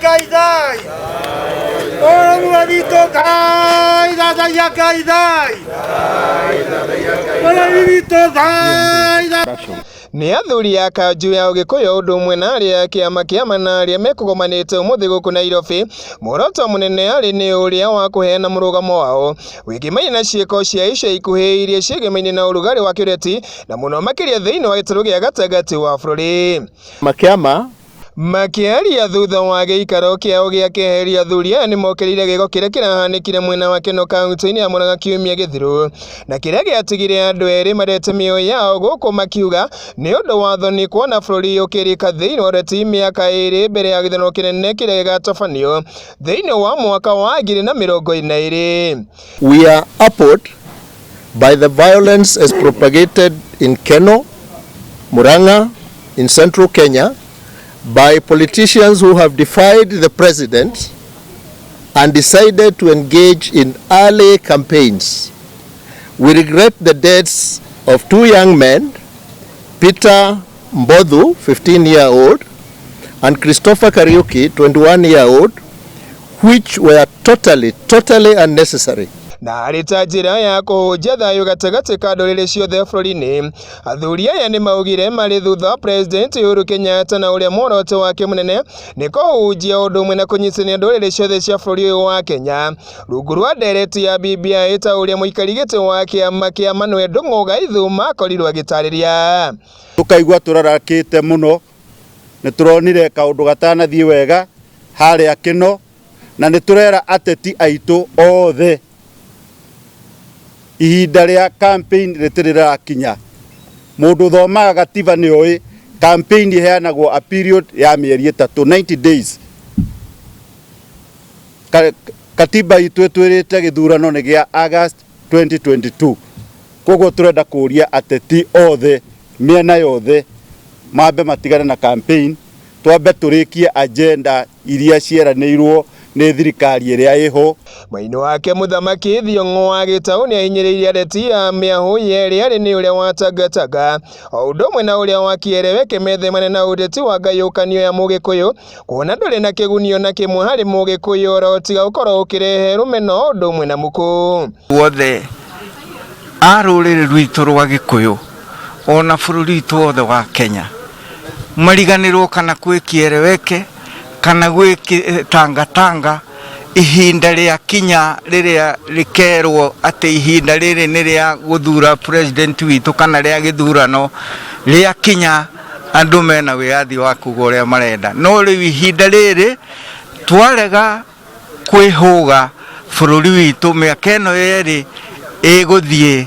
Kaidai. Ora dito dai da Kaidai. Ora dito dai. Ni athuri a kanju ya Ugikuyu undu umwe na aria kiama kia manaria mekugomanite umuthi guku Nairobi. Muoroto munene ari ni uria wa kuheana murugamo wao wigimai na ciiko cia ica ikuhi iria ciegemaine na urugari wa kireti na muno makiria thiini wa gituru gia gatagati wa bururi. Makiaria thutha wa giikaro kiao gia keheria athuri aya nimokirire giko kiria kirahanikire mwena wa Keno kaunti-ini ya Murang'a kiumia githiru na kiria giatigire andu eri marete mioyo yao guku makiuga ni undu wa thoni kuona bururi ukirika thiini wa reti miaka iri mbere ya githurano kinene kiria gigatabanio thiini wa mwaka wa 2022. We are appalled by the violence as propagated in Keno, Murang'a, in central Kenya, by politicians who have defied the president and decided to engage in early campaigns. We regret the deaths of two young men, Peter Mbodhu, 15-year-old, and Christopher Kariuki, 21-year-old, which were totally unnecessary. Na arita njira ya kuhunjia thayu gatagati ka ndũrĩrĩ ciothe bũrũri-inĩ. Athuri aya nĩ maugire marĩ thutha President Uhuru Kenyatta na ũrĩa muoroto wake mũnene nĩ kũhunjia ũndũ ũmwe na kũnyitithania ndũrĩrĩ ciothe cia bũrũri ũyũ wa Kenya rungu rwa ndereti ya BBI ta ũrĩa mũikari gĩtĩ wa kĩama kĩa Manuel Ndung'u Gaithuma akorirwo agĩtarĩria. Tukaigua tũrarakĩte mũno, nĩ tũronire kaũndũ gatanathiĩ wega harĩa Keno na nĩ tũrera ateti aitũ othe ihinda rĩa campaign rĩtirĩrakinya. Mũndũ thomaga gatiba nĩ oĩ campaign iheanagwo a period ya mĩeri 3, 90 days. Katiba itũ ĩtwĩrĩte gĩthurano nĩ gĩa August 2022. Koguo tũrenda kũria ateti othe mĩena yothe mambe matigane na campaign, twambe tũrĩkie agenda iria cieranĩirwo nĩ thirikari ĩrĩa ĩho. Maino wake Muthamaki Thiong'o wa Gĩtaũ nĩ ahinyĩrĩirie ateti a mĩahũ yerĩ arĩ nĩ ũrĩa wa Tangatanga o ũndũ ũmwe na ũrĩa wa Kĩereweke methemane na ũteti wa ngayũkanio ya Mũgĩkũyũ kuona ndũrĩ na kĩgunio na kĩmwe harĩ Mũgĩkũyũ oro tiga gũkorwo ũkĩrehe rũmeno ũndũ ũmwe na mũkũ. Wothe a rũrĩrĩ rwitũ rwa Gĩkũyũ ona bũrũri witũ wothe wa Kenya mariganĩrwo kana gwĩ Kĩereweke kana gwĩ Tangatanga ihinda rĩa kinya rĩrĩa rĩkerwo atĩ ihinda rĩrĩ nĩ rĩa gũthura president witũ kana rĩa gĩthurano rĩa kinya andũ mena wĩyathi wa kuga ũrĩa marenda. No rĩu ihinda rĩrĩ twarega kwĩhũga bũrũri witũ mĩaka ĩno yerĩ ĩgũthiĩ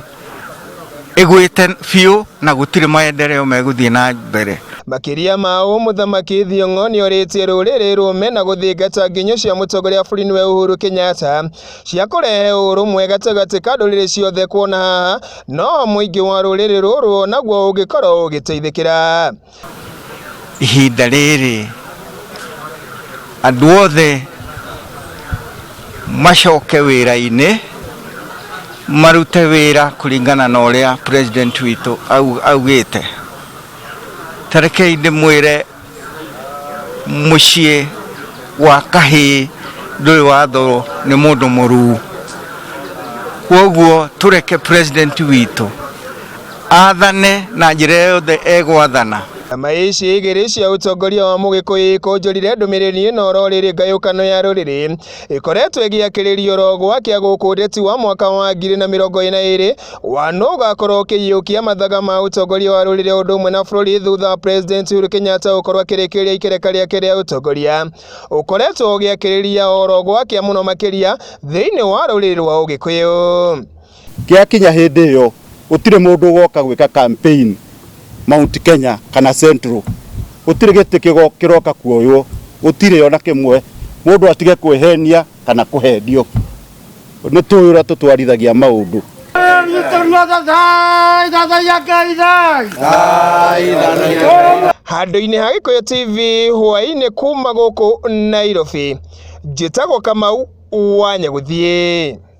ĩgwĩte biũ na gũtirĩ maendeleo megũthiĩ na mbere. Makiria mao Muthamaki Thiong'o nĩ orĩtie rũrĩrĩ rũme na gũthingata nginyo cia mũtongoria wa bũrũri nĩwe Uhuru Kenyatta cia kũrehe ũrũmwe gatagatĩ ka ndũrĩrĩ ciothe kuona haha no mũingĩ wa rũrĩrĩ rũrũ naguo ũngĩkorwo ũgĩteithĩkĩra. Ihinda rĩrĩ andũ othe macoke wĩra-inĩ marute wĩra kũringana na ũrĩa president witũ augĩte. Tarekei ndĩmwĩre mũciĩ wa kahĩĩ ndũrĩ watho nĩ mũndũ mũruu. Koguo tũreke president witũ athane na njĩra yothe egwathana. Maici igĩrĩ cia ũtongoria wa Mũgĩkũyũ ikonjorire ndũmĩrĩri ĩno oro rĩrĩ ngayũkano ya rũrĩrĩ ĩkoretwo ĩgĩakĩrĩrio oro gwakĩa gũkũ ũteti wa mwaka wa 2022 wano ũgakorwo ũkĩiyũkia mathaga ma ũtongoria wa rũrĩrĩ ũndũ ũmwe na bũrũri thutha wa President Uhuru Kenyatta gũkorwo akĩrĩkĩrĩria ikereka rĩake rĩa ũtongoria ũkoretwo ũgĩakĩrĩria oro gwakĩa mũno makĩria thĩinĩ wa rũrĩrĩ rwa Ũgĩkũyũ. Gĩakinya hĩndĩ ĩyo gũtirĩ mũndũ ũgoka gwĩka campaign Mount Kenya kana Central. Gũtirĩ gĩtĩ kĩroka kuoywo, gũtirĩ ona kĩmwe. Mũndũ atige kwĩhenia kana kũhendio. Nĩ tũĩ ũrĩa tũtwarithagia maũndũ. Handũ-inĩ ha Gĩkũyũ TV hwaĩ-inĩ kuma gũkũ Nairobi, njĩtagwo Kamau wa Nyagũthiĩ.